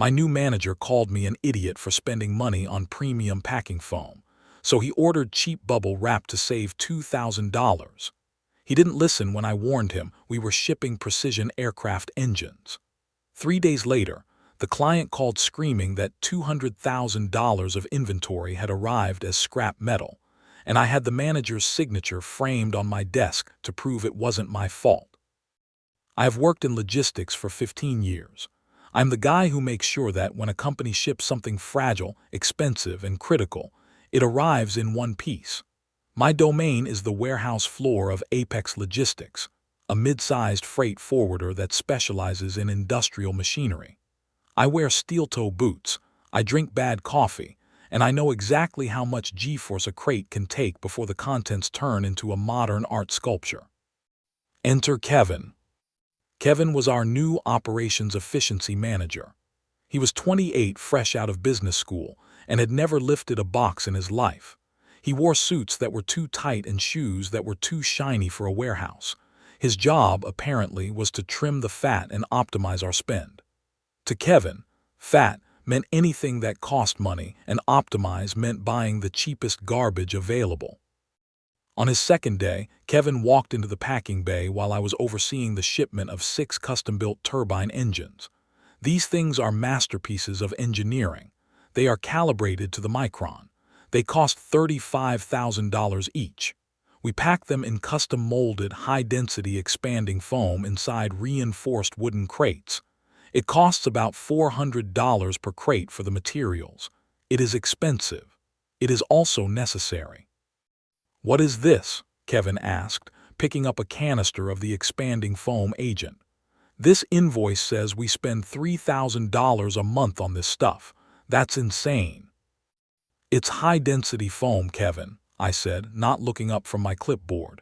My new manager called me an idiot for spending money on premium packing foam, so he ordered cheap bubble wrap to save $2,000. He didn't listen when I warned him we were shipping precision aircraft engines. 3 days later, the client called screaming that $200,000 of inventory had arrived as scrap metal, and I had the manager's signature framed on my desk to prove it wasn't my fault. I have worked in logistics for 15 years. I'm the guy who makes sure that when a company ships something fragile, expensive, and critical, it arrives in one piece. My domain is the warehouse floor of Apex Logistics, a mid-sized freight forwarder that specializes in industrial machinery. I wear steel-toe boots, I drink bad coffee, and I know exactly how much G-force a crate can take before the contents turn into a modern art sculpture. Enter Kevin. Kevin was our new operations efficiency manager. He was 28, fresh out of business school, and had never lifted a box in his life. He wore suits that were too tight and shoes that were too shiny for a warehouse. His job, apparently, was to trim the fat and optimize our spend. To Kevin, fat meant anything that cost money, and optimize meant buying the cheapest garbage available. On his second day, Kevin walked into the packing bay while I was overseeing the shipment of 6 custom-built turbine engines. These things are masterpieces of engineering. They are calibrated to the micron. They cost $35,000 each. We pack them in custom-molded, high-density expanding foam inside reinforced wooden crates. It costs about $400 per crate for the materials. It is expensive. It is also necessary. "What is this?" Kevin asked, picking up a canister of the expanding foam agent. "This invoice says we spend $3,000 a month on this stuff. That's insane." "It's high-density foam, Kevin," I said, not looking up from my clipboard.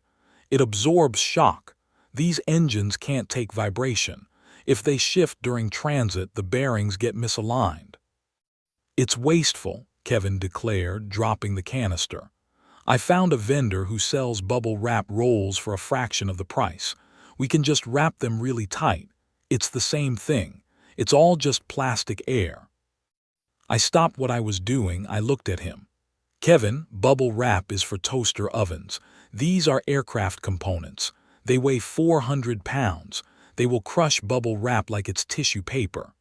"It absorbs shock. These engines can't take vibration. If they shift during transit, the bearings get misaligned." "It's wasteful," Kevin declared, dropping the canister. "I found a vendor who sells bubble wrap rolls for a fraction of the price. We can just wrap them really tight. It's the same thing. It's all just plastic air." I stopped what I was doing. I looked at him. "Kevin, bubble wrap is for toaster ovens. These are aircraft components. They weigh 400 pounds. They will crush bubble wrap like it's tissue paper."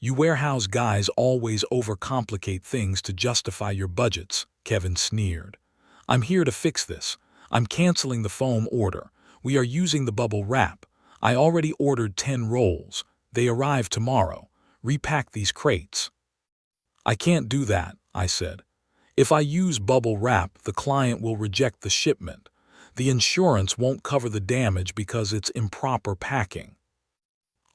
"You warehouse guys always overcomplicate things to justify your budgets," Kevin sneered. "I'm here to fix this. I'm canceling the foam order. We are using the bubble wrap. I already ordered 10 rolls. They arrive tomorrow. Repack these crates." "I can't do that," I said. "If I use bubble wrap, the client will reject the shipment. The insurance won't cover the damage because it's improper packing."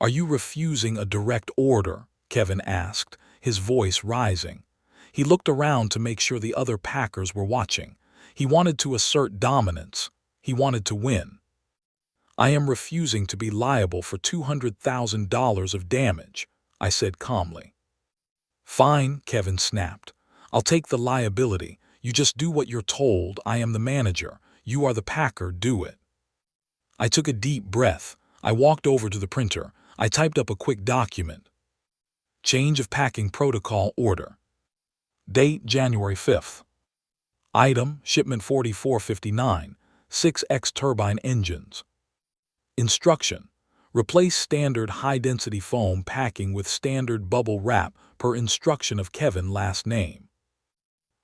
"Are you refusing a direct order?" Kevin asked, his voice rising. He looked around to make sure the other packers were watching. He wanted to assert dominance. He wanted to win. "I am refusing to be liable for $200,000 of damage," I said calmly. "Fine," Kevin snapped. "I'll take the liability. You just do what you're told. I am the manager. You are the packer. Do it." I took a deep breath. I walked over to the printer. I typed up a quick document. Change of packing protocol order. Date January 5th. Item, shipment 4459, 6X turbine engines. Instruction, replace standard high-density foam packing with standard bubble wrap per instruction of Kevin last name.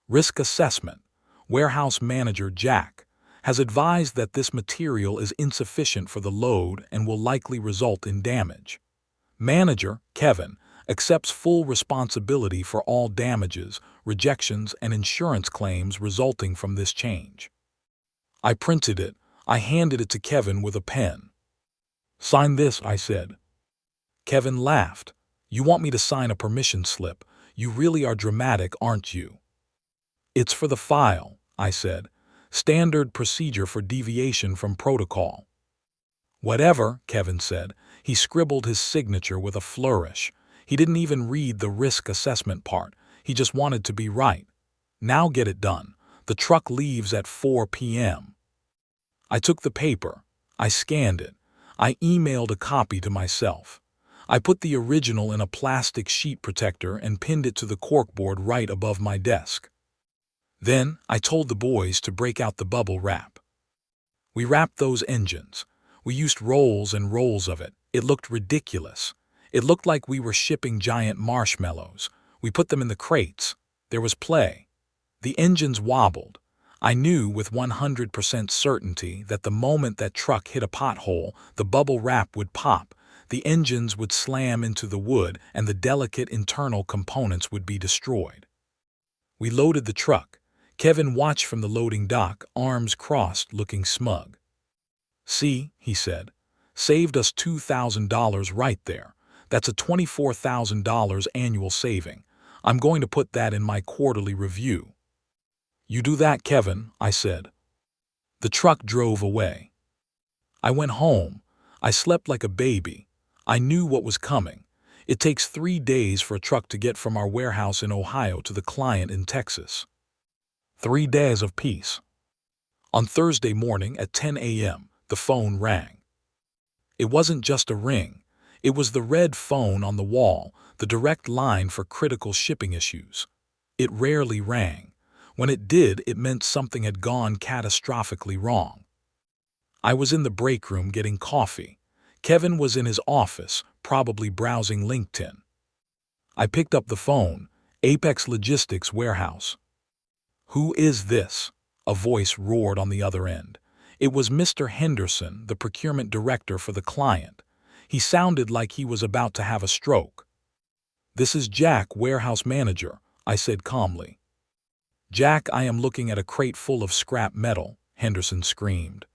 Risk assessment, warehouse manager Jack has advised that this material is insufficient for the load and will likely result in damage. Manager Kevin accepts full responsibility for all damages, rejections, and insurance claims resulting from this change. I printed it. I handed it to Kevin with a pen. "Sign this," I said. Kevin laughed. "You want me to sign a permission slip? You really are dramatic, aren't you?" "It's for the file," I said. "Standard procedure for deviation from protocol." "Whatever," Kevin said. He scribbled his signature with a flourish. He didn't even read the risk assessment part. He just wanted to be right. "Now get it done. The truck leaves at 4 p.m. I took the paper. I scanned it. I emailed a copy to myself. I put the original in a plastic sheet protector and pinned it to the corkboard right above my desk. Then I told the boys to break out the bubble wrap. We wrapped those engines. We used rolls and rolls of it. It looked ridiculous. It looked like we were shipping giant marshmallows. We put them in the crates. There was play. The engines wobbled. I knew with 100% certainty that the moment that truck hit a pothole, the bubble wrap would pop, the engines would slam into the wood, and the delicate internal components would be destroyed. We loaded the truck. Kevin watched from the loading dock, arms crossed, looking smug. "See," he said, "saved us $2,000 right there. That's a $24,000 annual saving. I'm going to put that in my quarterly review." "You do that, Kevin," I said. The truck drove away. I went home. I slept like a baby. I knew what was coming. It takes 3 days for a truck to get from our warehouse in Ohio to the client in Texas. 3 days of peace. On Thursday morning at 10 a.m., the phone rang. It wasn't just a ring. It was the red phone on the wall, the direct line for critical shipping issues. It rarely rang. When it did, it meant something had gone catastrophically wrong. I was in the break room getting coffee. Kevin was in his office, probably browsing LinkedIn. I picked up the phone. Apex Logistics Warehouse. "Who is this?" a voice roared on the other end. It was Mr. Henderson, the procurement director for the client. He sounded like he was about to have a stroke. "This is Jack, warehouse manager," I said calmly. "Jack, I am looking at a crate full of scrap metal," Henderson screamed.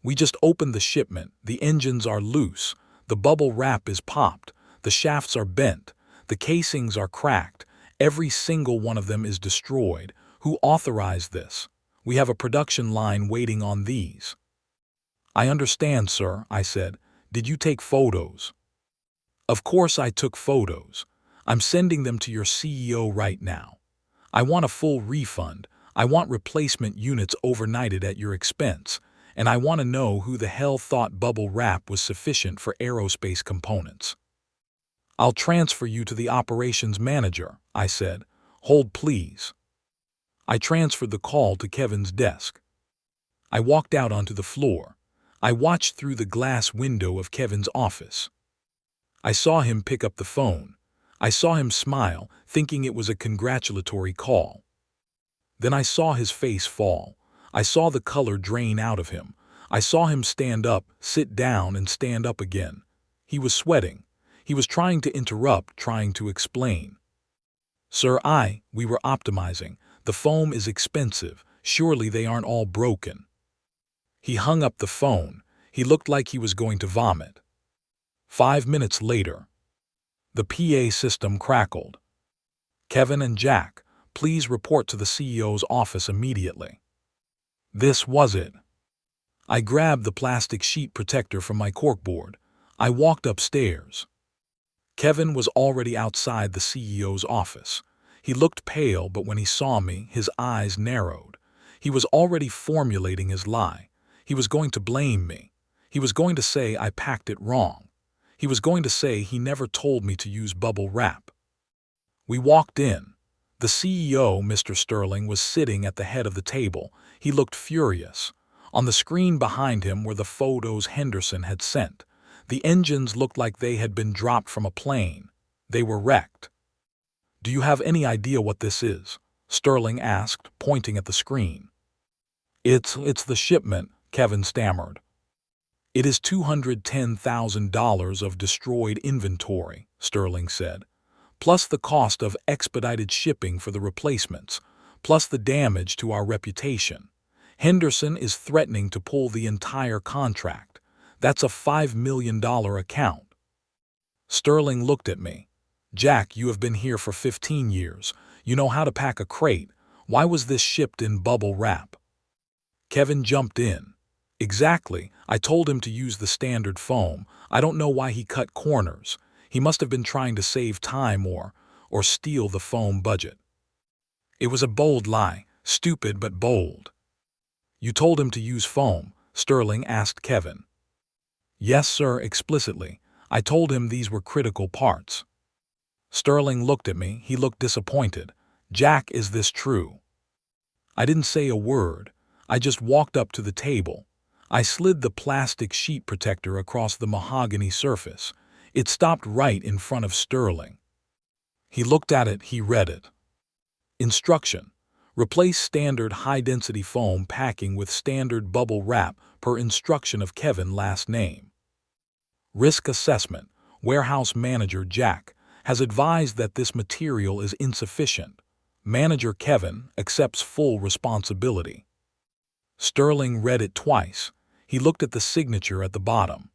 "We just opened the shipment. The engines are loose. The bubble wrap is popped. The shafts are bent. The casings are cracked. Every single one of them is destroyed. Who authorized this? We have a production line waiting on these." "I understand, sir," I said. "Did you take photos?" "Of course I took photos. I'm sending them to your CEO right now. I want a full refund. I want replacement units overnighted at your expense. And I want to know who the hell thought bubble wrap was sufficient for aerospace components." "I'll transfer you to the operations manager," I said. "Hold, please." I transferred the call to Kevin's desk. I walked out onto the floor. I watched through the glass window of Kevin's office. I saw him pick up the phone. I saw him smile, thinking it was a congratulatory call. Then I saw his face fall. I saw the color drain out of him. I saw him stand up, sit down, and stand up again. He was sweating. He was trying to interrupt, trying to explain. "Sir, we were optimizing. The foam is expensive. Surely they aren't all broken." He hung up the phone. He looked like he was going to vomit. 5 minutes later, the PA system crackled. "Kevin and Jack, please report to the CEO's office immediately." This was it. I grabbed the plastic sheet protector from my corkboard. I walked upstairs. Kevin was already outside the CEO's office. He looked pale, but when he saw me, his eyes narrowed. He was already formulating his lie. He was going to blame me. He was going to say I packed it wrong. He was going to say he never told me to use bubble wrap. We walked in. The CEO, Mr. Sterling, was sitting at the head of the table. He looked furious. On the screen behind him were the photos Henderson had sent. The engines looked like they had been dropped from a plane. They were wrecked. "Do you have any idea what this is?" Sterling asked, pointing at the screen. It's the shipment," Kevin stammered. "It is $210,000 of destroyed inventory," Sterling said, "plus the cost of expedited shipping for the replacements, plus the damage to our reputation. Henderson is threatening to pull the entire contract. That's a $5 million account." Sterling looked at me. "Jack, you have been here for 15 years. You know how to pack a crate. Why was this shipped in bubble wrap?" Kevin jumped in. "Exactly. I told him to use the standard foam. I don't know why he cut corners. He must have been trying to save time or steal the foam budget." It was a bold lie, stupid but bold. "You told him to use foam?" Sterling asked Kevin. "Yes, sir, explicitly. I told him these were critical parts. Sterling looked at me. He looked disappointed. Jack, is this true? I didn't say a word. I just walked up to the table. I slid the plastic sheet protector across the mahogany surface. It stopped right in front of Sterling. He looked at it. He read it. Instruction: replace standard high-density foam packing with standard bubble wrap per instruction of Kevin last name. Risk assessment: warehouse manager Jack has advised that this material is insufficient. Manager Kevin accepts full responsibility. Sterling read it twice. He looked at the signature at the bottom.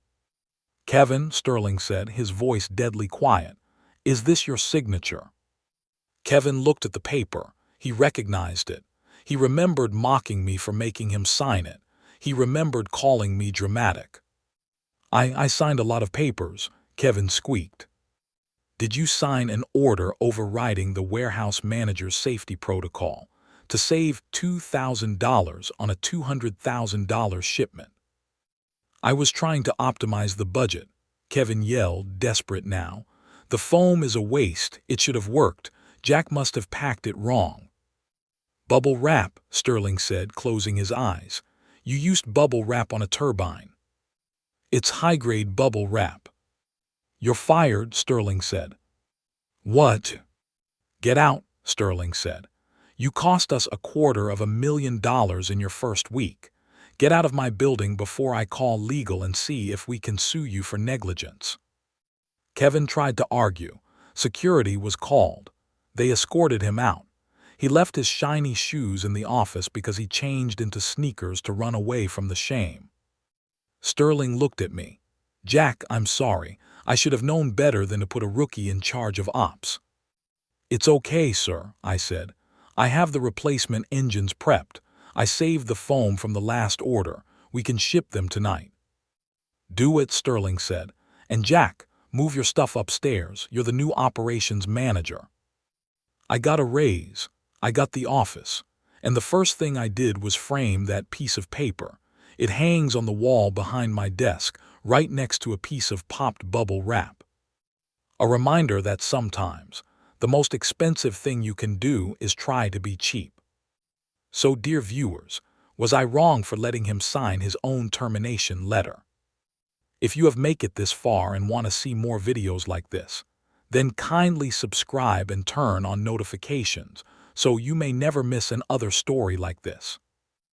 Kevin, Sterling said, his voice deadly quiet, is this your signature? Kevin looked at the paper. He recognized it. He remembered mocking me for making him sign it. He remembered calling me dramatic. I signed a lot of papers, Kevin squeaked. Did you sign an order overriding the warehouse manager's safety protocol to save $2,000 on a $200,000 shipment? I was trying to optimize the budget, Kevin yelled, desperate now. The foam is a waste. It should have worked. Jack must have packed it wrong. Bubble wrap, Sterling said, closing his eyes. You used bubble wrap on a turbine. It's high-grade bubble wrap. You're fired, Sterling said. What? Get out, Sterling said. You cost us $250,000 in your first week. Get out of my building before I call legal and see if we can sue you for negligence. Kevin tried to argue. Security was called. They escorted him out. He left his shiny shoes in the office because he changed into sneakers to run away from the shame. Sterling looked at me. Jack, I'm sorry. I should have known better than to put a rookie in charge of ops. It's okay, sir, I said. I have the replacement engines prepped. I saved the foam from the last order. We can ship them tonight. Do it, Sterling said. And Jack, move your stuff upstairs. You're the new operations manager. I got a raise. I got the office. And the first thing I did was frame that piece of paper. It hangs on the wall behind my desk, right next to a piece of popped bubble wrap. A reminder that sometimes the most expensive thing you can do is try to be cheap. So, dear viewers, was I wrong for letting him sign his own termination letter? If you have made it this far and want to see more videos like this, then kindly subscribe and turn on notifications so you may never miss another story like this.